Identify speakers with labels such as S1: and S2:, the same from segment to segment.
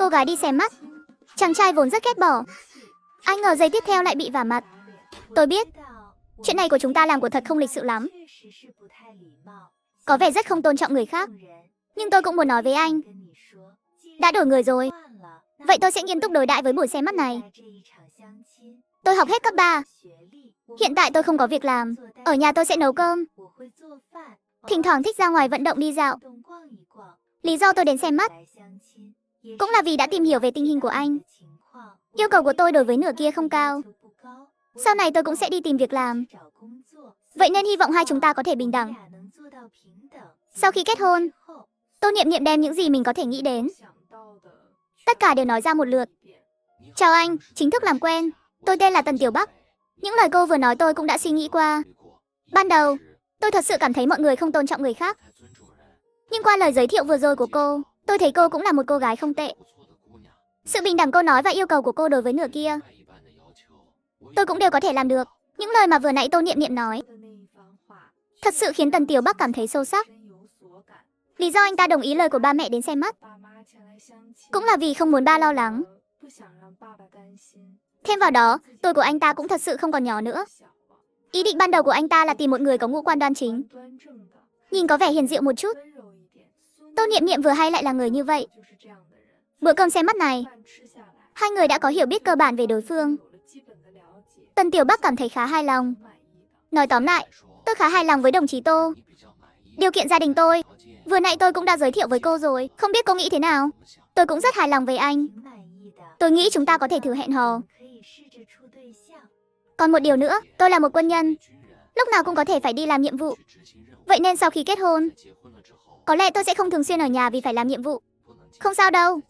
S1: cô gái đi xem mắt. Chàng trai vốn rất ghét bỏ. Ai ngờ giây tiếp theo lại bị vả mặt. Tôi biết, chuyện này của chúng ta làm của thật không lịch sự lắm. Có vẻ rất không tôn trọng người khác. Nhưng tôi cũng muốn nói với anh. Đã đổi người rồi. Vậy tôi sẽ nghiêm túc đối đãi với buổi xem mắt này. Tôi học hết cấp 3. Hiện tại tôi không có việc làm. Ở nhà tôi sẽ nấu cơm. Thỉnh thoảng thích ra ngoài vận động đi dạo. Lý do tôi đến xem mắt cũng là vì đã tìm hiểu về tình hình của anh. Yêu cầu của tôi đối với nửa kia không cao. Sau này tôi cũng sẽ đi tìm việc làm. Vậy nên hy vọng hai chúng ta có thể bình đẳng. Sau khi kết hôn, Tô Niệm Niệm đem những gì mình có thể nghĩ đến. Tất cả đều nói ra một lượt. Chào anh, chính thức làm quen. Tôi tên là Tần Tiểu Bắc. Những lời cô vừa nói tôi cũng đã suy nghĩ qua. Ban đầu, tôi thật sự cảm thấy mọi người không tôn trọng người khác. Nhưng qua lời giới thiệu vừa rồi của cô, tôi thấy cô cũng là một cô gái không tệ. Sự bình đẳng cô nói và yêu cầu của cô đối với nửa kia, tôi cũng đều có thể làm được. Những lời mà vừa nãy Tô Niệm Niệm nói thật sự khiến Tần Tiểu Bắc cảm thấy sâu sắc. Lý do anh ta đồng ý lời của ba mẹ đến xem mắt cũng là vì không muốn ba lo lắng. Thêm vào đó, tuổi của anh ta cũng thật sự không còn nhỏ nữa. Ý định ban đầu của anh ta là tìm một người có ngũ quan đoan chính, nhìn có vẻ hiền diệu một chút. Tô Niệm Niệm vừa hay lại là người như vậy. Bữa cơm xem mắt này, hai người đã có hiểu biết cơ bản về đối phương. Tần Tiểu Bắc cảm thấy khá hài lòng. Nói tóm lại, tôi khá hài lòng với đồng chí Tô. Điều kiện gia đình tôi, vừa nãy tôi cũng đã giới thiệu với cô rồi. Không biết cô nghĩ thế nào? Tôi cũng rất hài lòng với anh. Tôi nghĩ chúng ta có thể thử hẹn hò. Còn một điều nữa, tôi là một quân nhân. Lúc nào cũng có thể phải đi làm nhiệm vụ. Vậy nên sau khi kết hôn, có lẽ tôi sẽ không thường xuyên ở nhà vì phải làm nhiệm vụ. Không sao đâu.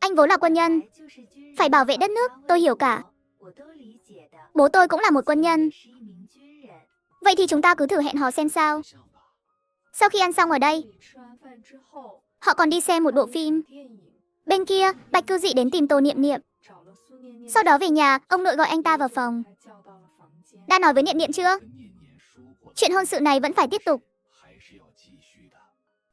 S1: Anh vốn là quân nhân, phải bảo vệ đất nước, tôi hiểu cả. Bố tôi cũng là một quân nhân. Vậy thì chúng ta cứ thử hẹn hò xem sao. Sau khi ăn xong ở đây, họ còn đi xem một bộ phim. Bên kia, Bạch Cư Dị đến tìm Tô Niệm Niệm. Sau đó về nhà, ông nội gọi anh ta vào phòng. Đã nói với Niệm Niệm chưa? Chuyện hôn sự này vẫn phải tiếp tục.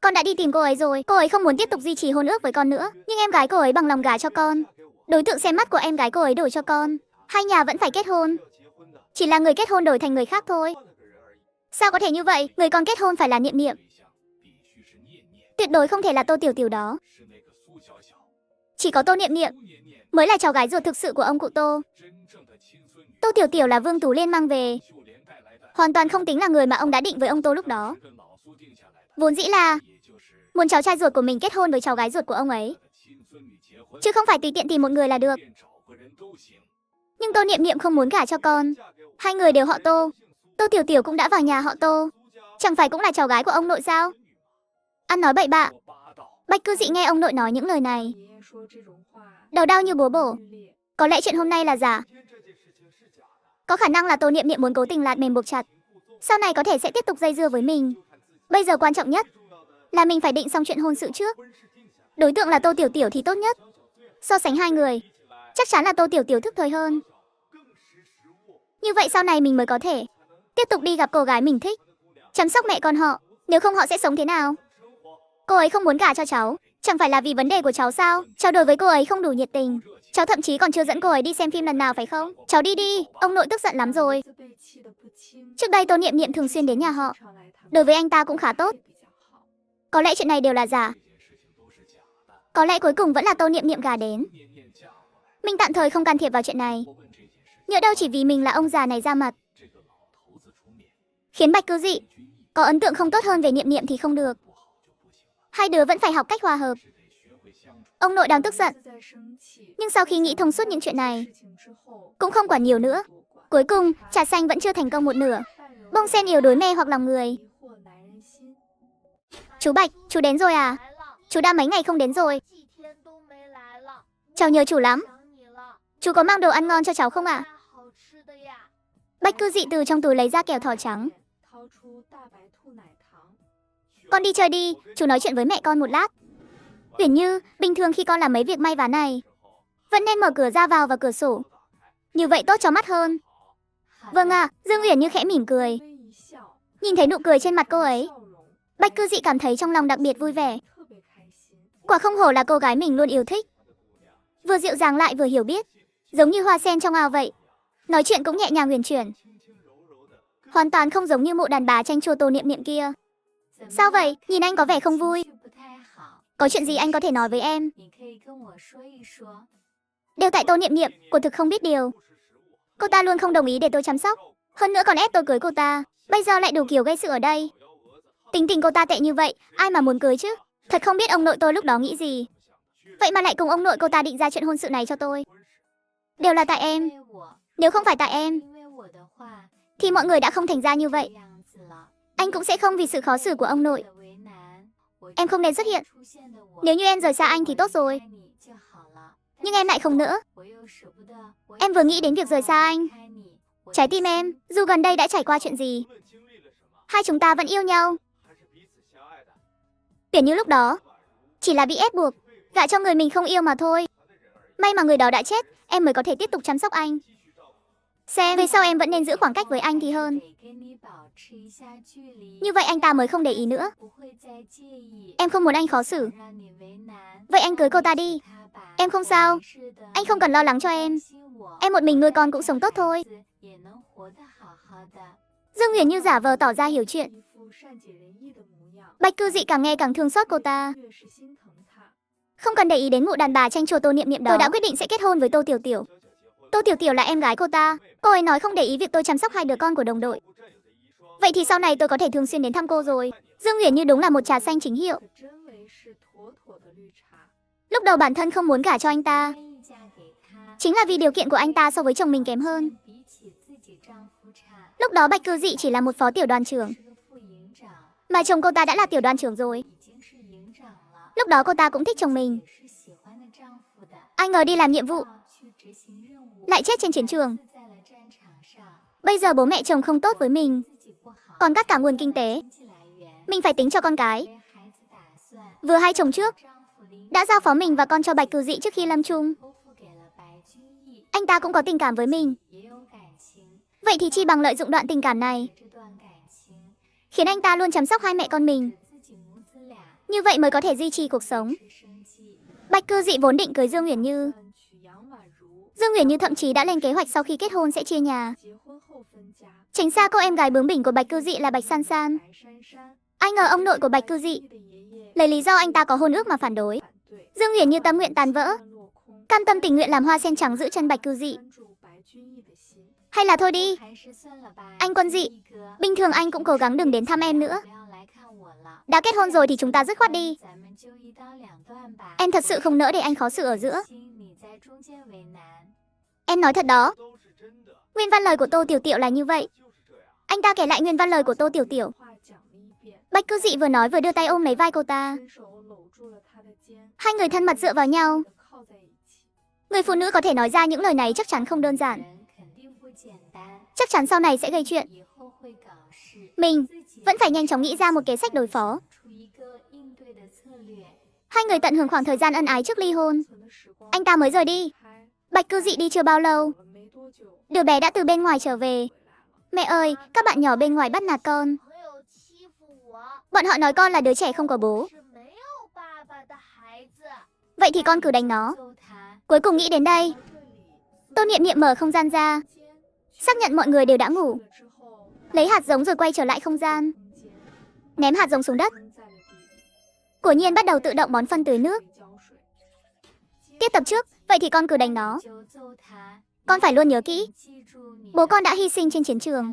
S1: Con đã đi tìm cô ấy rồi. Cô ấy không muốn tiếp tục duy trì hôn ước với con nữa. Nhưng em gái cô ấy bằng lòng gả cho con. Đối tượng xem mắt của em gái cô ấy đổi cho con. Hai nhà vẫn phải kết hôn. Chỉ là người kết hôn đổi thành người khác thôi. Sao có thể như vậy? Người con kết hôn phải là Niệm Niệm. Tuyệt đối không thể là Tô Tiểu Tiểu đó. Chỉ có Tô Niệm Niệm mới là cháu gái ruột thực sự của ông cụ Tô. Tô Tiểu Tiểu là Vương Tú Liên mang về. Hoàn toàn không tính là người mà ông đã định với ông Tô lúc đó. Vốn dĩ là muốn cháu trai ruột của mình kết hôn với cháu gái ruột của ông ấy, chứ không phải tùy tiện tìm một người là được. Nhưng Tô Niệm Niệm không muốn gả cho con. Hai người đều họ Tô. Tô Tiểu Tiểu cũng đã vào nhà họ Tô. Chẳng phải cũng là cháu gái của ông nội sao? Ăn nói bậy bạ. Bạch Cư Dị nghe ông nội nói những lời này, đầu đau như búa bổ. Có lẽ chuyện hôm nay là giả. Có khả năng là Tô Niệm Niệm muốn cố tình lạt mềm buộc chặt. Sau này có thể sẽ tiếp tục dây dưa với mình. Bây giờ quan trọng nhất là mình phải định xong chuyện hôn sự trước. Đối tượng là Tô Tiểu Tiểu thì tốt nhất. So sánh hai người, chắc chắn là Tô Tiểu Tiểu thức thời hơn. Như vậy sau này mình mới có thể tiếp tục đi gặp cô gái mình thích, chăm sóc mẹ con họ. Nếu không họ sẽ sống thế nào? Cô ấy không muốn gả cho cháu, chẳng phải là vì vấn đề của cháu sao? Cháu đối với cô ấy không đủ nhiệt tình. Cháu thậm chí còn chưa dẫn cô ấy đi xem phim lần nào phải không? Cháu đi đi, ông nội tức giận lắm rồi. Trước đây Tô Niệm Niệm thường xuyên đến nhà họ. Đối với anh ta cũng khá tốt. Có lẽ chuyện này đều là giả. Có lẽ cuối cùng vẫn là Tô Niệm Niệm gả đến. Mình tạm thời không can thiệp vào chuyện này. Nhỡ đâu chỉ vì mình là ông già này ra mặt, khiến Bạch Cư Dị có ấn tượng không tốt hơn về Niệm Niệm thì không được. Hai đứa vẫn phải học cách hòa hợp. Ông nội đang tức giận, nhưng sau khi nghĩ thông suốt những chuyện này, cũng không quản nhiều nữa. Cuối cùng, trà xanh vẫn chưa thành công một nửa. Bông sen yếu đuối mê hoặc lòng người. Chú Bạch, chú đến rồi à? Chú đã mấy ngày không đến rồi. Cháu nhớ chú lắm. Chú có mang đồ ăn ngon cho cháu không ạ? Bạch Cư Dị từ trong túi lấy ra kẹo thỏ trắng. Con đi chơi đi, chú nói chuyện với mẹ con một lát. Uyển Như, bình thường khi con làm mấy việc may vá này, vẫn nên mở cửa ra vào và cửa sổ. Như vậy tốt cho mắt hơn. Vâng ạ, Dương Uyển Như khẽ mỉm cười. Nhìn thấy nụ cười trên mặt cô ấy, Bạch Cư Dị cảm thấy trong lòng đặc biệt vui vẻ. Quả không hổ là cô gái mình luôn yêu thích. Vừa dịu dàng lại vừa hiểu biết, giống như hoa sen trong ao vậy. Nói chuyện cũng nhẹ nhàng huyền chuyển. Hoàn toàn không giống như mụ đàn bà tranh chua Tô Niệm Niệm kia. Sao vậy? Nhìn anh có vẻ không vui. Có chuyện gì anh có thể nói với em? Đều tại Tô Niệm Niệm, cô thực không biết điều. Cô ta luôn không đồng ý để tôi chăm sóc. Hơn nữa còn ép tôi cưới cô ta. Bây giờ lại đủ kiểu gây sự ở đây. Tính tình cô ta tệ như vậy, ai mà muốn cưới chứ? Thật không biết ông nội tôi lúc đó nghĩ gì. Vậy mà lại cùng ông nội cô ta định ra chuyện hôn sự này cho tôi. Đều là tại em. Nếu không phải tại em, thì mọi người đã không thành ra như vậy. Anh cũng sẽ không vì sự khó xử của ông nội. Em không nên xuất hiện. Nếu như em rời xa anh thì tốt rồi. Nhưng em lại không nữa. Em vừa nghĩ đến việc rời xa anh. Trái tim em, dù gần đây đã trải qua chuyện gì, hai chúng ta vẫn yêu nhau. Biển như lúc đó, chỉ là bị ép buộc, gả cho người mình không yêu mà thôi. May mà người đó đã chết, em mới có thể tiếp tục chăm sóc anh. Xem, về sau em vẫn nên giữ khoảng cách với anh thì hơn. Như vậy anh ta mới không để ý nữa. Em không muốn anh khó xử. Vậy anh cưới cô ta đi. Em không sao. Anh không cần lo lắng cho em. Em một mình nuôi con cũng sống tốt thôi. Dương Huyền Như giả vờ tỏ ra hiểu chuyện. Bạch Cư Dị càng nghe càng thương xót cô ta. Không cần để ý đến mụ đàn bà tranh chua Tô Niệm Niệm đó. Tôi đã quyết định sẽ kết hôn với Tô Tiểu Tiểu. Tô Tiểu Tiểu là em gái cô ta. Cô ấy nói không để ý việc tôi chăm sóc hai đứa con của đồng đội. Vậy thì sau này tôi có thể thường xuyên đến thăm cô rồi. Dương Huyền Như đúng là một trà xanh chính hiệu. Lúc đầu bản thân không muốn gả cho anh ta, chính là vì điều kiện của anh ta so với chồng mình kém hơn. Lúc đó Bạch Cư Dị chỉ là một phó tiểu đoàn trưởng, mà chồng cô ta đã là tiểu đoàn trưởng rồi. Lúc đó cô ta cũng thích chồng mình. Ai ngờ đi làm nhiệm vụ, lại chết trên chiến trường. Bây giờ bố mẹ chồng không tốt với mình, còn cắt cả nguồn kinh tế. Mình phải tính cho con cái. Vừa hay chồng trước đã giao phó mình và con cho Bạch Cư Dị trước khi lâm chung. Anh ta cũng có tình cảm với mình. Vậy thì chi bằng lợi dụng đoạn tình cảm này, khiến anh ta luôn chăm sóc hai mẹ con mình. Như vậy mới có thể duy trì cuộc sống. Bạch Cư Dị vốn định cưới Dương Huyền Như. Dương Huyền Như thậm chí đã lên kế hoạch sau khi kết hôn sẽ chia nhà. Tránh xa cô em gái bướng bỉnh của Bạch Cư Dị là Bạch San San. Ai ngờ ông nội của Bạch Cư Dị lấy lý do anh ta có hôn ước mà phản đối. Dương Huyền Như tâm nguyện tan vỡ, cam tâm tình nguyện làm hoa sen trắng giữ chân Bạch Cư Dị. Hay là thôi đi. Anh Quân Dị, bình thường anh cũng cố gắng đừng đến thăm em nữa. Đã kết hôn rồi thì chúng ta dứt khoát đi. Em thật sự không nỡ để anh khó xử ở giữa. Em nói thật đó. Nguyên văn lời của Tô Tiểu Tiểu là như vậy. Anh ta kể lại nguyên văn lời của Tô Tiểu Tiểu. Bạch Cư Dị vừa nói vừa đưa tay ôm lấy vai cô ta. Hai người thân mật dựa vào nhau. Người phụ nữ có thể nói ra những lời này chắc chắn không đơn giản. Chắc chắn sau này sẽ gây chuyện. Mình vẫn phải nhanh chóng nghĩ ra một kế sách đối phó. Hai người tận hưởng khoảng thời gian ân ái trước ly hôn. Anh ta mới rời đi. Bạch Cư Dị đi chưa bao lâu, đứa bé đã từ bên ngoài trở về. Mẹ ơi, các bạn nhỏ bên ngoài bắt nạt con. Bọn họ nói con là đứa trẻ không có bố. Vậy thì con cứ đánh nó. Cuối cùng nghĩ đến đây, Tô Niệm Niệm mở không gian ra, xác nhận mọi người đều đã ngủ. Lấy hạt giống rồi quay trở lại không gian, ném hạt giống xuống đất. Quả nhiên bắt đầu tự động bón phân tưới nước. Tiếp tập trước, vậy thì con cứ đánh nó. Con phải luôn nhớ kỹ, bố con đã hy sinh trên chiến trường.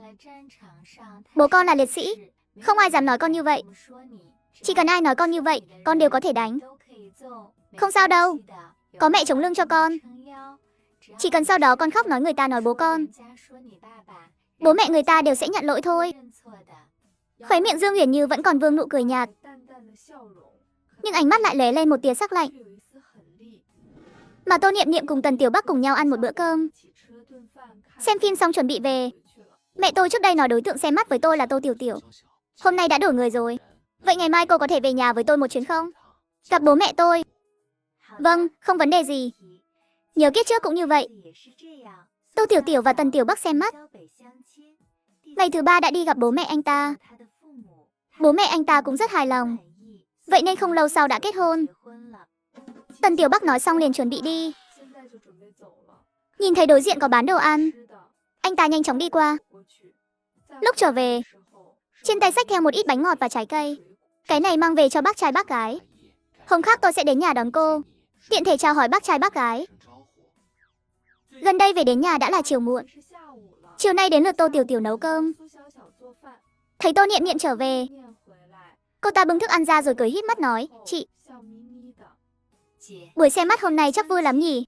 S1: Bố con là liệt sĩ, không ai dám nói con như vậy. Chỉ cần ai nói con như vậy, con đều có thể đánh. Không sao đâu, có mẹ chống lưng cho con. Chỉ cần sau đó con khóc nói người ta nói bố con, bố mẹ người ta đều sẽ nhận lỗi thôi. Khóe miệng Dương Huyền Như vẫn còn vương nụ cười nhạt, nhưng ánh mắt lại lóe lên một tia sắc lạnh. Mà Tô Niệm Niệm cùng Tần Tiểu Bắc cùng nhau ăn một bữa cơm. Xem phim xong chuẩn bị về. Mẹ tôi trước đây nói đối tượng xem mắt với tôi là Tô Tiểu Tiểu. Hôm nay đã đổi người rồi. Vậy ngày mai cô có thể về nhà với tôi một chuyến không? Gặp bố mẹ tôi. Vâng, không vấn đề gì. Nhớ kiếp trước cũng như vậy. Tô Tiểu Tiểu và Tần Tiểu Bắc xem mắt. Ngày thứ ba đã đi gặp bố mẹ anh ta. Bố mẹ anh ta cũng rất hài lòng. vậy nên không lâu sau đã kết hôn. Tần Tiểu Bắc nói xong liền chuẩn bị đi. Nhìn thấy đối diện có bán đồ ăn, anh ta nhanh chóng đi qua. Lúc trở về, trên tay xách theo một ít bánh ngọt và trái cây. Cái này mang về cho bác trai bác gái. Hôm khác tôi sẽ đến nhà đón cô, tiện thể chào hỏi bác trai bác gái. Gần đây về đến nhà đã là chiều muộn. Chiều nay đến lượt Tô Tiểu Tiểu nấu cơm. Thấy Tô Niệm Niệm trở về, cô ta bưng thức ăn ra rồi cười híp mắt nói, chị, buổi xem mắt hôm nay chắc vui lắm nhỉ?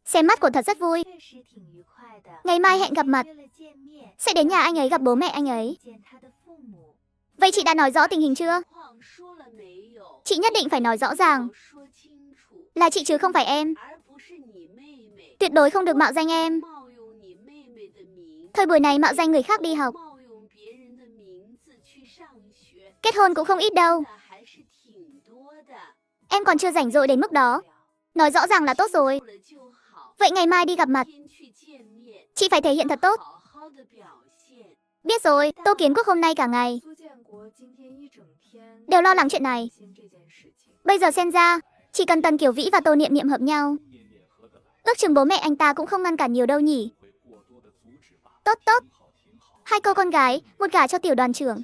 S1: Xem mắt của thật rất vui. Ngày mai hẹn gặp mặt, sẽ đến nhà anh ấy gặp bố mẹ anh ấy. Vậy chị đã nói rõ tình hình chưa? Chị nhất định phải nói rõ ràng. Là chị chứ không phải em. Tuyệt đối không được mạo danh em. Thời buổi này mạo danh người khác đi học, kết hôn cũng không ít đâu. Em còn chưa rảnh rỗi đến mức đó. Nói rõ ràng là tốt rồi. Vậy ngày mai đi gặp mặt, chị phải thể hiện thật tốt. Biết rồi, Tô Kiến Quốc hôm nay cả ngày đều lo lắng chuyện này. Bây giờ xem ra, chỉ cần Tần Kiểu Vĩ và Tô Niệm Niệm hợp nhau, ước chừng bố mẹ anh ta cũng không ngăn cản nhiều đâu nhỉ. Tốt tốt. Hai cô con gái, một gả cho tiểu đoàn trưởng,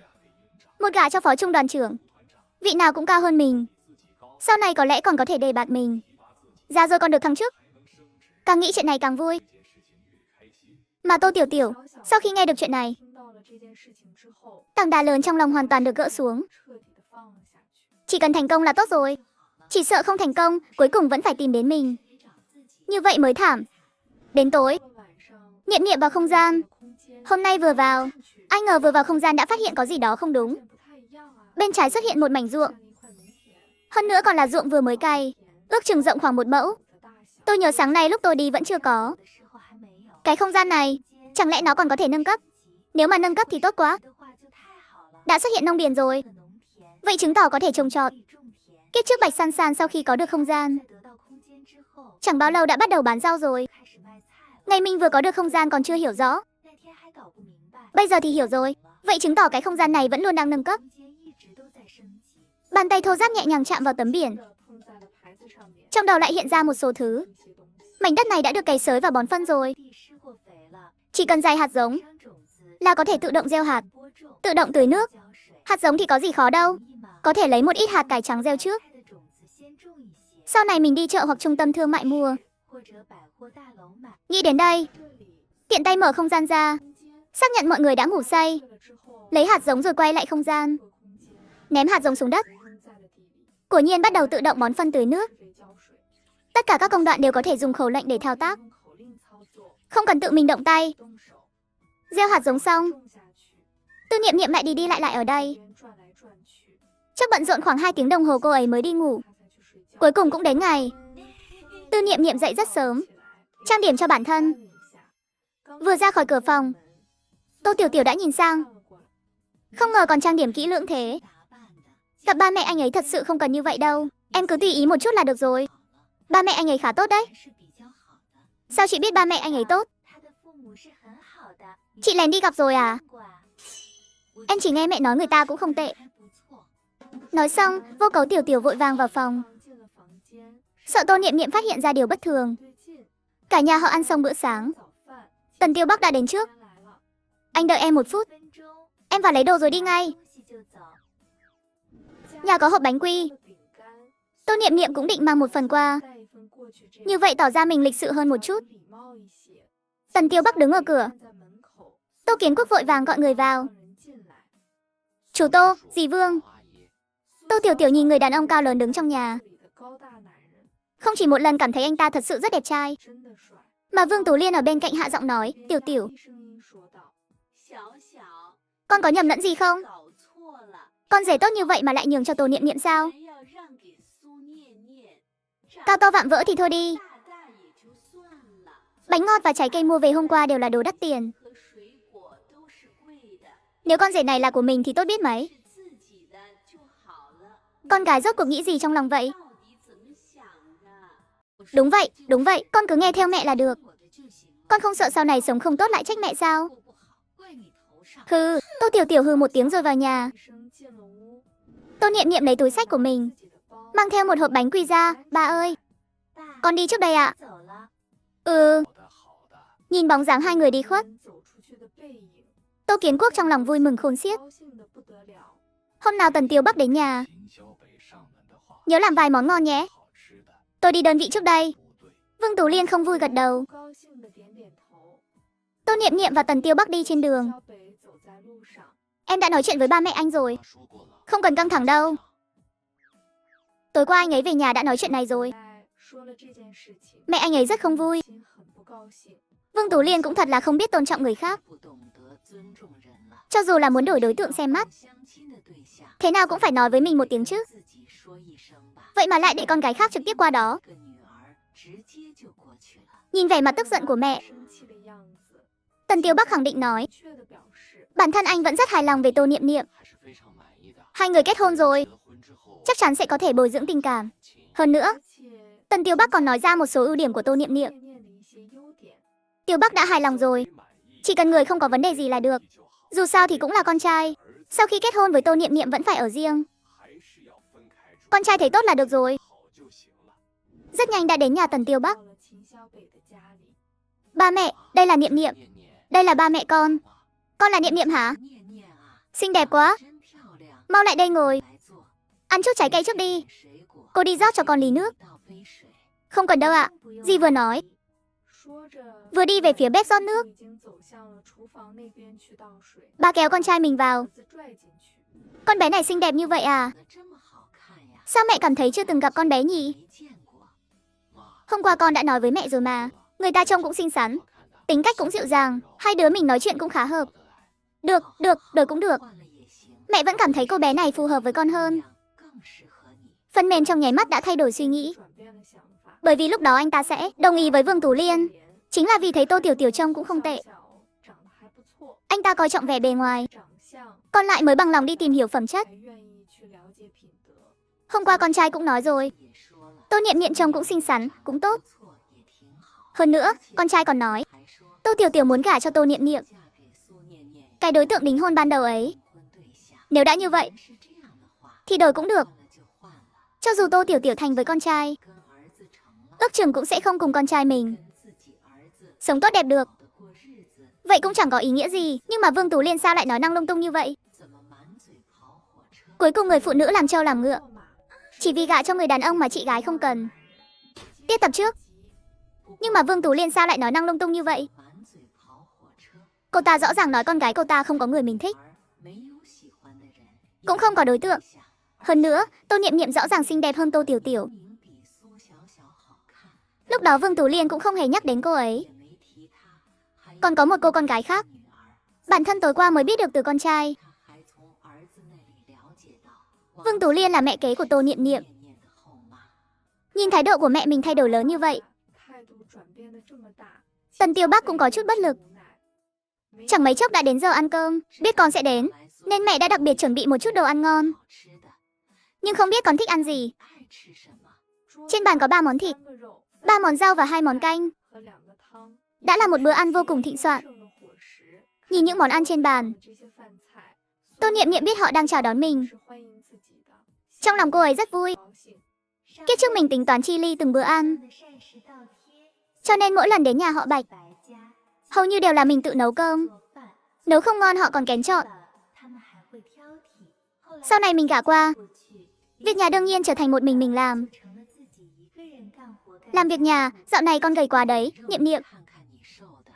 S1: một gả cho phó trung đoàn trưởng. Vị nào cũng cao hơn mình. Sau này có lẽ còn có thể đề bạt mình. Già rồi còn được thăng chức. Càng nghĩ chuyện này càng vui. Mà Tô Tiểu Tiểu, sau khi nghe được chuyện này, tảng đá lớn trong lòng hoàn toàn được gỡ xuống. Chỉ cần thành công là tốt rồi. Chỉ sợ không thành công, cuối cùng vẫn phải tìm đến mình. Như vậy mới thảm. Đến tối, Niệm Niệm vào không gian. Hôm nay vừa vào, ai ngờ vừa vào không gian đã phát hiện có gì đó không đúng. Bên trái xuất hiện một mảnh ruộng. Hơn nữa còn là ruộng vừa mới cày, ước chừng rộng khoảng 1 mẫu. Tôi nhớ sáng nay lúc tôi đi vẫn chưa có. Cái không gian này, chẳng lẽ nó còn có thể nâng cấp? Nếu mà nâng cấp thì tốt quá. Đã xuất hiện nông điền rồi. Vậy chứng tỏ có thể trồng trọt. Kiếp trước Bạch San San sau khi có được không gian, chẳng bao lâu đã bắt đầu bán rau rồi. Ngày mình vừa có được không gian còn chưa hiểu rõ. Bây giờ thì hiểu rồi. Vậy chứng tỏ cái không gian này vẫn luôn đang nâng cấp. Bàn tay thô ráp nhẹ nhàng chạm vào tấm biển. Trong đầu lại hiện ra một số thứ. Mảnh đất này đã được cày xới và bón phân rồi. Chỉ cần rải hạt giống là có thể tự động gieo hạt, tự động tưới nước. Hạt giống thì có gì khó đâu. Có thể lấy một ít hạt cải trắng gieo trước. Sau này mình đi chợ hoặc trung tâm thương mại mua. Nghĩ đến đây, tiện tay mở không gian ra, xác nhận mọi người đã ngủ say. Lấy hạt giống rồi quay lại không gian, ném hạt giống xuống đất. Quả nhiên bắt đầu tự động bón phân tưới nước. Tất cả các công đoạn đều có thể dùng khẩu lệnh để thao tác, không cần tự mình động tay. Gieo hạt giống xong, Tư Niệm Niệm lại đi đi lại lại ở đây. Chắc bận rộn khoảng 2 tiếng đồng hồ cô ấy mới đi ngủ. Cuối cùng cũng đến ngày. Tư Niệm Niệm dậy rất sớm, trang điểm cho bản thân. Vừa ra khỏi cửa phòng, Tô Tiểu Tiểu đã nhìn sang. Không ngờ còn trang điểm kỹ lưỡng thế. Gặp ba mẹ anh ấy thật sự không cần như vậy đâu. Em cứ tùy ý một chút là được rồi. Ba mẹ anh ấy khá tốt đấy. Sao chị biết ba mẹ anh ấy tốt? Chị lén đi gặp rồi à? Em chỉ nghe mẹ nói người ta cũng không tệ. Nói xong, Vô Cấu Tiểu Tiểu vội vàng vào phòng, sợ Tô Niệm Niệm phát hiện ra điều bất thường. Cả nhà họ ăn xong bữa sáng. Tần Tiêu Bắc đã đến trước. Anh đợi em 1 phút, em vào lấy đồ rồi đi ngay. Nhà có hộp bánh quy. Tô Niệm Niệm cũng định mang một phần qua. Như vậy tỏ ra mình lịch sự hơn một chút. Tần Tiêu Bắc đứng ở cửa. Tô Kiến Quốc vội vàng gọi người vào. Chủ Tô, dì Vương. Tô Tiểu Tiểu nhìn người đàn ông cao lớn đứng trong nhà. Không chỉ một lần cảm thấy anh ta thật sự rất đẹp trai, mà Vương Tú Liên ở bên cạnh hạ giọng nói, Tiểu Tiểu, con có nhầm lẫn gì không? Con rể tốt như vậy mà lại nhường cho Tô Niệm Niệm sao? Cao to vạm vỡ thì thôi đi. Bánh ngọt và trái cây mua về hôm qua đều là đồ đắt tiền. Nếu con rể này là của mình thì tốt biết mấy. Con gái rốt cuộc nghĩ gì trong lòng vậy? Đúng vậy, con cứ nghe theo mẹ là được. Con không sợ sau này sống không tốt lại trách mẹ sao? Hừ, Tô Tiểu Tiểu hừ một tiếng rồi vào nhà. Tô Niệm Niệm lấy túi xách của mình, mang theo một hộp bánh quy ra. Ba ơi, con đi trước đây ạ. Ừ. Nhìn bóng dáng hai người đi khuất, Tô Kiến Quốc trong lòng vui mừng khôn xiết. Hôm nào Tần Tiêu Bắc đến nhà, nhớ làm vài món ngon nhé. Tôi đi đơn vị trước đây. Vương Tú Liên không vui gật đầu. Tô Niệm Niệm và Tần Tiêu Bắc đi trên đường. Em đã nói chuyện với ba mẹ anh rồi. Không cần căng thẳng đâu. Tối qua anh ấy về nhà đã nói chuyện này rồi. Mẹ anh ấy rất không vui. Vương Tú Liên cũng thật là không biết tôn trọng người khác. Cho dù là muốn đổi đối tượng xem mắt, thế nào cũng phải nói với mình một tiếng chứ. Vậy mà lại để con gái khác trực tiếp qua đó. Nhìn vẻ mặt tức giận của mẹ, Tần Tiêu Bắc khẳng định nói, bản thân anh vẫn rất hài lòng về Tô Niệm Niệm. Hai người kết hôn rồi, chắc chắn sẽ có thể bồi dưỡng tình cảm. Hơn nữa, Tần Tiêu Bắc còn nói ra một số ưu điểm của Tô Niệm Niệm. Tiêu Bắc đã hài lòng rồi, chỉ cần người không có vấn đề gì là được. Dù sao thì cũng là con trai, sau khi kết hôn với Tô Niệm Niệm vẫn phải ở riêng. Con trai thấy tốt là được rồi. Rất nhanh đã đến nhà Tần Tiêu Bắc. Ba mẹ, đây là Niệm Niệm. Đây là ba mẹ con. Con là Niệm Niệm hả? Xinh đẹp quá. Mau lại đây ngồi. Ăn chút trái cây trước đi. Cô đi rót cho con ly nước. Không cần đâu ạ. Dì vừa nói, vừa đi về phía bếp rót nước. Ba kéo con trai mình vào. Con bé này xinh đẹp như vậy à? Sao mẹ cảm thấy chưa từng gặp con bé nhỉ? Hôm qua con đã nói với mẹ rồi mà. Người ta trông cũng xinh xắn, tính cách cũng dịu dàng, hai đứa mình nói chuyện cũng khá hợp. Được, đổi cũng được. Mẹ vẫn cảm thấy cô bé này phù hợp với con hơn. Phần mềm trong nháy mắt đã thay đổi suy nghĩ. Bởi vì lúc đó anh ta sẽ đồng ý với Vương Tú Liên. Chính là vì thấy Tô Tiểu Tiểu trông cũng không tệ. Anh ta coi trọng vẻ bề ngoài, còn lại mới bằng lòng đi tìm hiểu phẩm chất. Hôm qua con trai cũng nói rồi, Tô Niệm Niệm trông cũng xinh xắn, cũng tốt. Hơn nữa, con trai còn nói, Tô Tiểu Tiểu muốn gả cho Tô Niệm Niệm, cái đối tượng đính hôn ban đầu ấy. Nếu đã như vậy, thì đổi cũng được. Cho dù Tô Tiểu Tiểu thành với con trai, ước chừng cũng sẽ không cùng con trai mình sống tốt đẹp được. Vậy cũng chẳng có ý nghĩa gì. Nhưng mà Vương Tú Liên sao lại nói năng lung tung như vậy? Cuối cùng người phụ nữ làm trâu làm ngựa, chỉ vì gả cho người đàn ông mà chị gái không cần. Tiếp tập trước. Nhưng mà Vương Tú Liên sao lại nói năng lung tung như vậy? Cô ta rõ ràng nói con gái cô ta không có người mình thích, cũng không có đối tượng. Hơn nữa, Tô Niệm Niệm rõ ràng xinh đẹp hơn Tô Tiểu Tiểu. Lúc đó Vương Tú Liên cũng không hề nhắc đến cô ấy. Còn có một cô con gái khác, bản thân tối qua mới biết được từ con trai. Vương Tú Liên là mẹ kế của Tô Niệm Niệm. Nhìn thái độ của mẹ mình thay đổi lớn như vậy, Tần Tiêu Bắc cũng có chút bất lực. Chẳng mấy chốc đã đến giờ ăn cơm, biết con sẽ đến, nên mẹ đã đặc biệt chuẩn bị một chút đồ ăn ngon. Nhưng không biết con thích ăn gì. Trên bàn có 3 món thịt, 3 món rau và 2 món canh. Đã là một bữa ăn vô cùng thịnh soạn. Nhìn những món ăn trên bàn, Tô Niệm Niệm biết họ đang chào đón mình. Trong lòng cô ấy rất vui. Kiếp trước mình tính toán chi ly từng bữa ăn, cho nên mỗi lần đến nhà họ Bạch, hầu như đều là mình tự nấu cơm. Nấu không ngon họ còn kén chọn. Sau này mình gả qua, việc nhà đương nhiên trở thành một mình làm. Làm việc nhà, dạo này con gầy quá đấy, Niệm Niệm.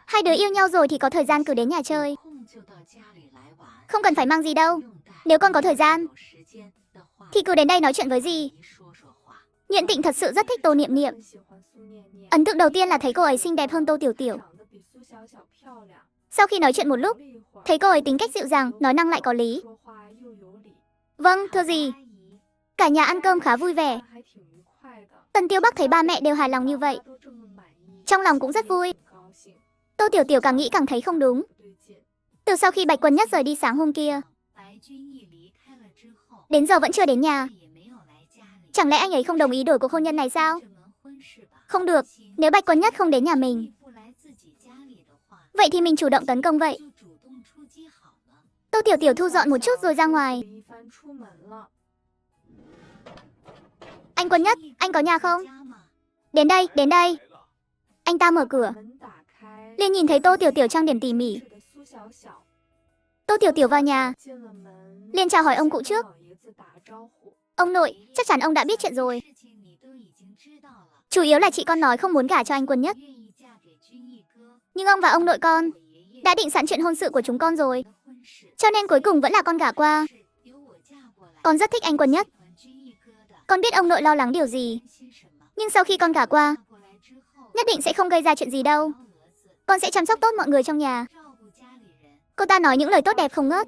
S1: Hai đứa yêu nhau rồi thì có thời gian cứ đến nhà chơi. Không cần phải mang gì đâu. Nếu con có thời gian, thì cứ đến đây nói chuyện với dì. Nhuận Tịnh thật sự rất thích Tô Niệm Niệm. Ấn tượng đầu tiên là thấy cô ấy xinh đẹp hơn Tô Tiểu Tiểu. Sau khi nói chuyện một lúc, thấy cô ấy tính cách dịu dàng, nói năng lại có lý. Vâng, thưa dì. Cả nhà ăn cơm khá vui vẻ. Tần Tiêu Bắc thấy ba mẹ đều hài lòng như vậy, trong lòng cũng rất vui. Tô Tiểu Tiểu càng nghĩ càng thấy không đúng. Từ sau khi Bạch Quân Nhất rời đi sáng hôm kia, đến giờ vẫn chưa đến nhà. Chẳng lẽ anh ấy không đồng ý đổi cuộc hôn nhân này sao? Không được, nếu Bạch Quân Nhất không đến nhà mình, vậy thì mình chủ động tấn công vậy. Tô Tiểu Tiểu thu dọn một chút rồi ra ngoài. Anh Quân Nhất, anh có nhà không? Đến đây, đến đây. Anh ta mở cửa. Liền nhìn thấy Tô Tiểu Tiểu trang điểm tỉ mỉ. Tô Tiểu Tiểu vào nhà, liền chào hỏi ông cụ trước. Ông nội, chắc chắn ông đã biết chuyện rồi. Chủ yếu là chị con nói không muốn gả cho anh Quân Nhất. Nhưng ông và ông nội con đã định sẵn chuyện hôn sự của chúng con rồi. Cho nên cuối cùng vẫn là con gả qua. Con rất thích anh Quân Nhất. Con biết ông nội lo lắng điều gì. Nhưng sau khi con gả qua, nhất định sẽ không gây ra chuyện gì đâu. Con sẽ chăm sóc tốt mọi người trong nhà. Cô ta nói những lời tốt đẹp không ngớt.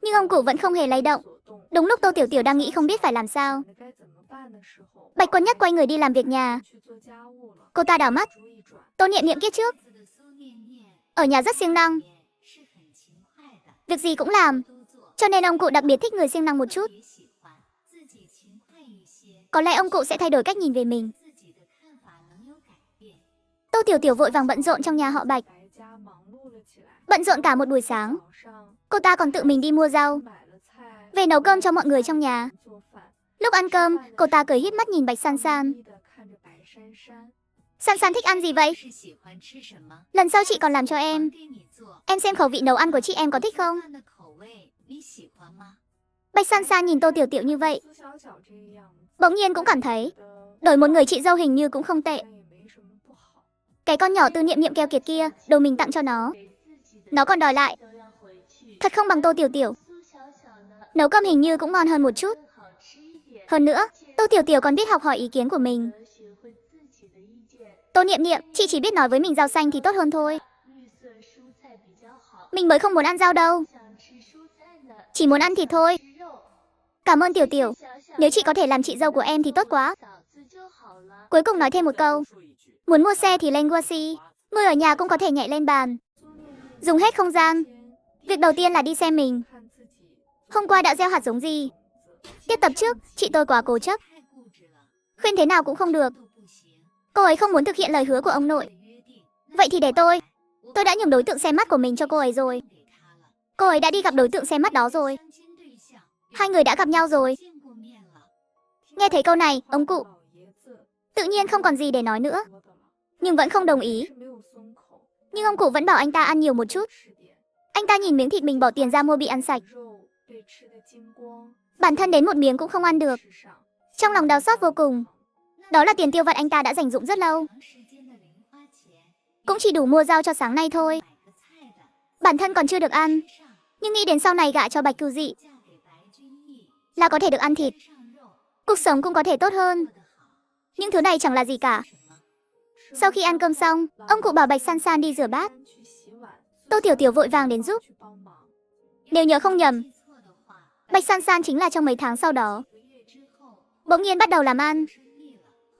S1: Nhưng ông cụ vẫn không hề lay động. Đúng lúc Tô Tiểu Tiểu đang nghĩ không biết phải làm sao, Bạch Quân Nhất quay người đi làm việc nhà. Cô ta đảo mắt. Tô Niệm Niệm kiếp trước ở nhà rất siêng năng, việc gì cũng làm. Cho nên ông cụ đặc biệt thích người siêng năng một chút. Có lẽ ông cụ sẽ thay đổi cách nhìn về mình. Tô Tiểu Tiểu vội vàng bận rộn trong nhà họ Bạch. Bận rộn cả một buổi sáng. Cô ta còn tự mình đi mua rau, về nấu cơm cho mọi người trong nhà. Lúc ăn cơm, cô ta cười híp mắt nhìn Bạch San San. San San thích ăn gì vậy? Lần sau chị còn làm cho em. Em xem khẩu vị nấu ăn của chị em có thích không? Bạch San San nhìn Tô Tiểu Tiểu như vậy, bỗng nhiên cũng cảm thấy đổi một người chị dâu hình như cũng không tệ. Cái con nhỏ Tư Niệm Niệm keo kiệt kia, đồ mình tặng cho nó còn đòi lại. Thật không bằng Tô Tiểu Tiểu. Nấu cơm hình như cũng ngon hơn một chút. Hơn nữa, Tô Tiểu Tiểu còn biết học hỏi ý kiến của mình. Tô Niệm Niệm, chị chỉ biết nói với mình rau xanh thì tốt hơn thôi. Mình mới không muốn ăn rau đâu. Chỉ muốn ăn thịt thôi. Cảm ơn Tiểu Tiểu. Nếu chị có thể làm chị dâu của em thì tốt quá. Cuối cùng nói thêm một câu. Muốn mua xe thì lên Gucci. Người ở nhà cũng có thể nhảy lên bàn, dùng hết không gian. Việc đầu tiên là đi xem mình hôm qua đã gieo hạt giống gì. Tiếp tập trước, chị tôi quá cố chấp. Khuyên thế nào cũng không được. Cô ấy không muốn thực hiện lời hứa của ông nội. Vậy thì để tôi đã nhường đối tượng xem mắt của mình cho cô ấy rồi. Cô ấy đã đi gặp đối tượng xem mắt đó rồi. Hai người đã gặp nhau rồi. Nghe thấy câu này, ông cụ tự nhiên không còn gì để nói nữa, nhưng vẫn không đồng ý. Nhưng ông cụ vẫn bảo anh ta ăn nhiều một chút. Anh ta nhìn miếng thịt mình bỏ tiền ra mua bị ăn sạch. Bản thân đến một miếng cũng không ăn được. Trong lòng đau xót vô cùng. Đó là tiền tiêu vặt anh ta đã dành dụm rất lâu. Cũng chỉ đủ mua rau cho sáng nay thôi. Bản thân còn chưa được ăn. Nhưng nghĩ đến sau này gả cho Bạch Cửu Dị là có thể được ăn thịt, cuộc sống cũng có thể tốt hơn. Nhưng thứ này chẳng là gì cả. Sau khi ăn cơm xong, ông cụ bảo Bạch San San đi rửa bát. Tô Tiểu Tiểu vội vàng đến giúp. Nếu nhớ không nhầm, Bạch San San chính là trong mấy tháng sau đó bỗng nhiên bắt đầu làm ăn.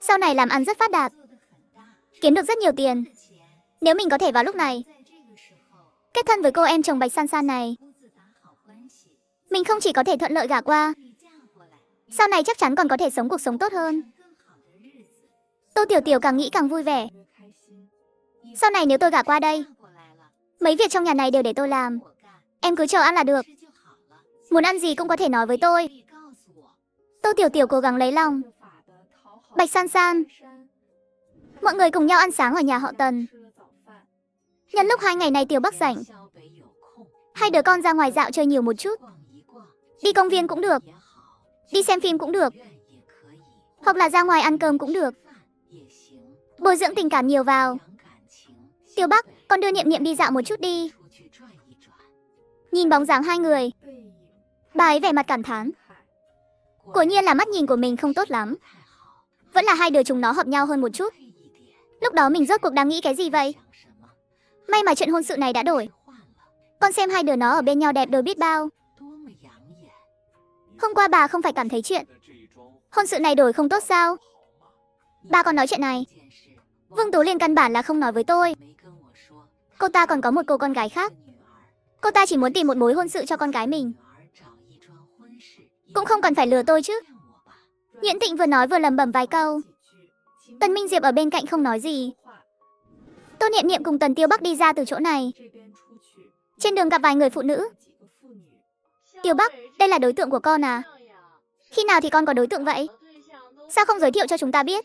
S1: Sau này làm ăn rất phát đạt, kiếm được rất nhiều tiền. Nếu mình có thể vào lúc này kết thân với cô em chồng Bạch San San này, mình không chỉ có thể thuận lợi gả qua, sau này chắc chắn còn có thể sống cuộc sống tốt hơn. Tô Tiểu Tiểu càng nghĩ càng vui vẻ. Sau này nếu tôi gả qua đây, mấy việc trong nhà này đều để tôi làm. Em cứ chờ ăn là được. Muốn ăn gì cũng có thể nói với tôi. Tô Tiểu Tiểu cố gắng lấy lòng Bạch San San. Mọi người cùng nhau ăn sáng ở nhà họ Tần. Nhân lúc 2 ngày này Tiểu Bắc rảnh, hai đứa con ra ngoài dạo chơi nhiều một chút. Đi công viên cũng được, đi xem phim cũng được, hoặc là ra ngoài ăn cơm cũng được. Bồi dưỡng tình cảm nhiều vào. Tiểu Bắc, con đưa Niệm Niệm đi dạo một chút đi. Nhìn bóng dáng hai người, bà ấy vẻ mặt cảm thán. Quả nhiên là mắt nhìn của mình không tốt lắm. Vẫn là hai đứa chúng nó hợp nhau hơn một chút. Lúc đó mình rốt cuộc đang nghĩ cái gì vậy? May mà chuyện hôn sự này đã đổi. Con xem hai đứa nó ở bên nhau đẹp đôi biết bao. Hôm qua bà không phải cảm thấy chuyện hôn sự này đổi không tốt sao? Bà còn nói chuyện này. Vương Tú Liên căn bản là không nói với tôi. Cô ta còn có một cô con gái khác. Cô ta chỉ muốn tìm một mối hôn sự cho con gái mình. Cũng không cần phải lừa tôi chứ. Nguyễn Tịnh vừa nói vừa lẩm bẩm vài câu. Tần Minh Diệp ở bên cạnh không nói gì. Tô Niệm Niệm cùng Tần Tiêu Bắc đi ra từ chỗ này. Trên đường gặp vài người phụ nữ. Tiêu Bắc, đây là đối tượng của con à? Khi nào thì con có đối tượng vậy? Sao không giới thiệu cho chúng ta biết?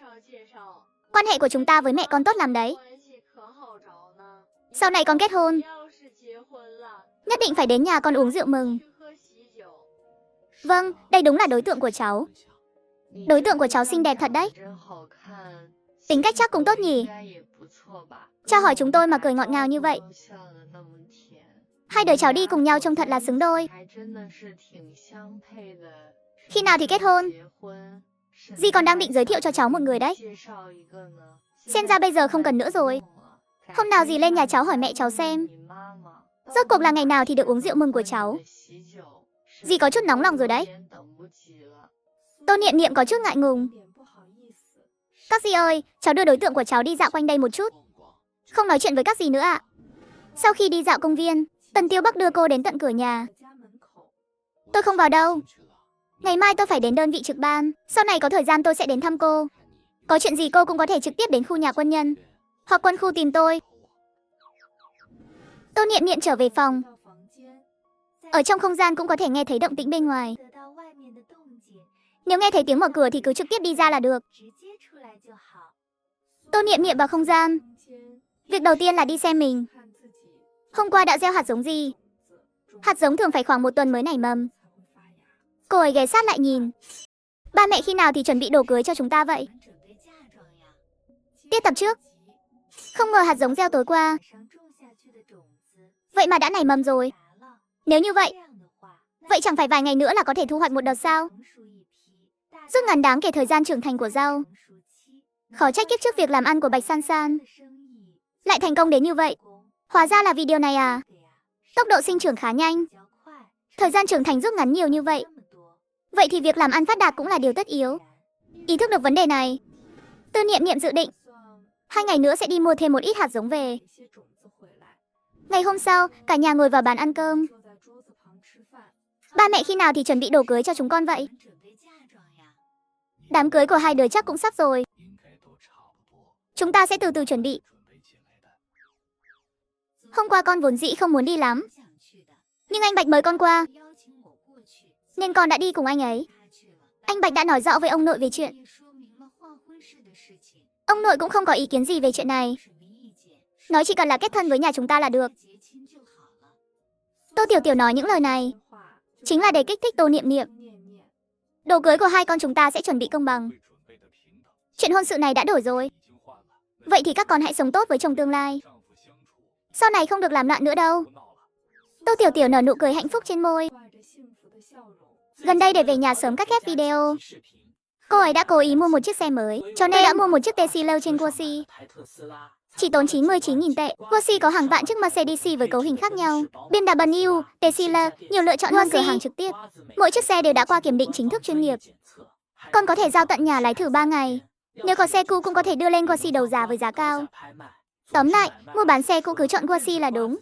S1: Quan hệ của chúng ta với mẹ con tốt lắm đấy. Sau này con kết hôn, nhất định phải đến nhà con uống rượu mừng. Vâng, đây đúng là đối tượng của cháu. Đối tượng của cháu xinh đẹp thật đấy. Tính cách chắc cũng tốt nhỉ. Cha hỏi chúng tôi mà cười ngọt ngào như vậy. Hai đứa cháu đi cùng nhau trông thật là xứng đôi. Khi nào thì kết hôn? Dì còn đang định giới thiệu cho cháu một người đấy. Xem ra bây giờ không cần nữa rồi. Hôm nào dì lên nhà cháu hỏi mẹ cháu xem. Rốt cuộc là ngày nào thì được uống rượu mừng của cháu. Dì có chút nóng lòng rồi đấy. Tô Niệm Niệm có chút ngại ngùng. Các dì ơi, cháu đưa đối tượng của cháu đi dạo quanh đây một chút. Không nói chuyện với các dì nữa ạ. Sau khi đi dạo công viên, Tần Tiêu Bắc đưa cô đến tận cửa nhà. Tôi không vào đâu. Ngày mai tôi phải đến đơn vị trực ban. Sau này có thời gian tôi sẽ đến thăm cô. Có chuyện gì cô cũng có thể trực tiếp đến khu nhà quân nhân hoặc quân khu tìm tôi. Tô Niệm Niệm trở về phòng. Ở trong không gian cũng có thể nghe thấy động tĩnh bên ngoài. Nếu nghe thấy tiếng mở cửa thì cứ trực tiếp đi ra là được. Tô Niệm Niệm vào không gian. Việc đầu tiên là đi xem mình. Hôm qua đã gieo hạt giống gì? Hạt giống thường phải khoảng 1 tuần mới nảy mầm. Cô ấy ghé sát lại nhìn. Ba mẹ khi nào thì chuẩn bị đồ cưới cho chúng ta vậy? Tiết tập trước. Không ngờ hạt giống gieo tối qua vậy mà đã nảy mầm rồi. Nếu như vậy chẳng phải vài ngày nữa là có thể thu hoạch một đợt sao? Rút ngắn đáng kể thời gian trưởng thành của rau. Khó trách kiếp trước việc làm ăn của Bạch San San lại thành công đến như vậy. Hóa ra là vì điều này à? Tốc độ sinh trưởng khá nhanh, thời gian trưởng thành rút ngắn nhiều như vậy. Vậy thì việc làm ăn phát đạt cũng là điều tất yếu. Ý thức được vấn đề này, Tư Niệm Niệm dự định 2 ngày nữa sẽ đi mua thêm một ít hạt giống về. Ngày hôm sau, cả nhà ngồi vào bàn ăn cơm. Ba mẹ khi nào thì chuẩn bị đồ cưới cho chúng con vậy? Đám cưới của hai đứa chắc cũng sắp rồi. Chúng ta sẽ từ từ chuẩn bị. Hôm qua con vốn dĩ không muốn đi lắm, nhưng anh Bạch mời con qua, nên con đã đi cùng anh ấy. Anh Bạch đã nói rõ với ông nội về chuyện. Ông nội cũng không có ý kiến gì về chuyện này. Nói chỉ cần là kết thân với nhà chúng ta là được. Tô Tiểu Tiểu nói những lời này chính là để kích thích Tô Niệm Niệm. Đồ cưới của hai con chúng ta sẽ chuẩn bị công bằng. Chuyện hôn sự này đã đổi rồi. Vậy thì các con hãy sống tốt với chồng tương lai. Sau này không được làm loạn nữa đâu. Tô Tiểu Tiểu nở nụ cười hạnh phúc trên môi. Gần đây để về nhà sớm cắt ghép video, cô ấy đã cố ý mua một chiếc xe mới, cho nên đã mua một chiếc Tesla trên Gucci. Chỉ tốn 99.000 tệ. Gucci có hàng vạn chiếc Mercedes với cấu hình khác nhau. BMW, Tesla, nhiều lựa chọn hơn cửa hàng trực tiếp. Mỗi chiếc xe đều đã qua kiểm định chính thức chuyên nghiệp. Con có thể giao tận nhà lái thử 3 ngày. Nếu có xe cũ cũng có thể đưa lên Gucci đấu giá với giá cao. Tóm lại, mua bán xe cũ cứ chọn Gucci là đúng.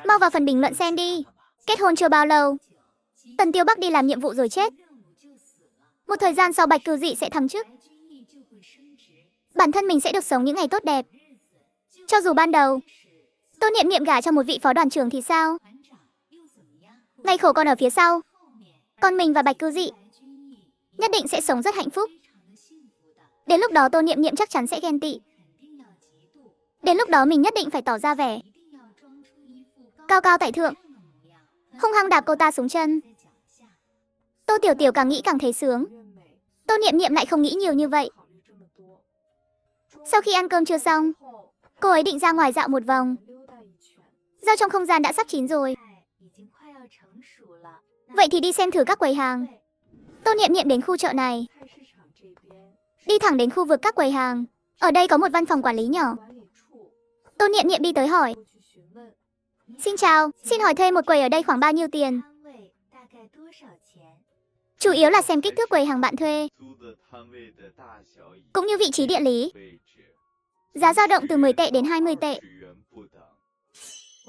S1: Mau vào phần bình luận xem đi. Kết hôn chưa bao lâu, Tần Tiêu Bắc đi làm nhiệm vụ rồi chết. Một thời gian sau Bạch Cư Dị sẽ thăng chức. Bản thân mình sẽ được sống những ngày tốt đẹp. Cho dù ban đầu Tô Niệm Niệm gả cho một vị phó đoàn trưởng thì sao? Ngày khổ còn ở phía sau. Còn mình và Bạch Cư Dị nhất định sẽ sống rất hạnh phúc. Đến lúc đó Tô Niệm Niệm chắc chắn sẽ ghen tị. Đến lúc đó mình nhất định phải tỏ ra vẻ cao cao tại thượng, hung hăng đạp cô ta xuống chân. Tô Tiểu Tiểu càng nghĩ càng thấy sướng. Tô Niệm Niệm lại không nghĩ nhiều như vậy. Sau khi ăn cơm trưa xong, cô ấy định ra ngoài dạo một vòng. Rau trong không gian đã sắp chín rồi. Vậy thì đi xem thử các quầy hàng. Tô Niệm Niệm đến khu chợ này, đi thẳng đến khu vực các quầy hàng. Ở đây có một văn phòng quản lý nhỏ. Tô Niệm Niệm đi tới hỏi. Xin chào, xin hỏi thuê một quầy ở đây khoảng bao nhiêu tiền? Chủ yếu là xem kích thước quầy hàng bạn thuê, cũng như vị trí địa lý. Giá dao động từ 10 tệ đến 20 tệ.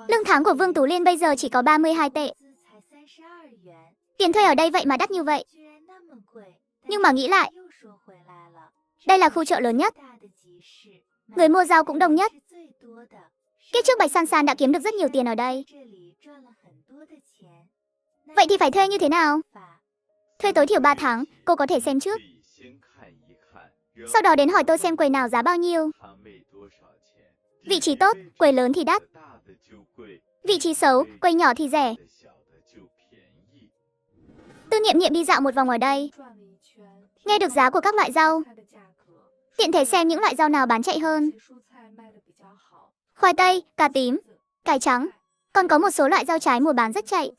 S1: Lương tháng của Vương Tú Liên bây giờ chỉ có 32 tệ. Tiền thuê ở đây vậy mà đắt như vậy. Nhưng mà nghĩ lại, đây là khu chợ lớn nhất, người mua rau cũng đông nhất. Kiếp trước Bạch San San đã kiếm được rất nhiều tiền ở đây. Vậy thì phải thuê như thế nào? Thuê tối thiểu 3 tháng, cô có thể xem trước. Sau đó đến hỏi tôi xem quầy nào giá bao nhiêu. Vị trí tốt, quầy lớn thì đắt. Vị trí xấu, quầy nhỏ thì rẻ. Tư Nhiệm Nhiệm đi dạo một vòng ở đây, nghe được giá của các loại rau, tiện thể xem những loại rau nào bán chạy hơn. Khoai tây, cà tím, cải trắng, còn có một số loại rau trái mùa bán rất chạy.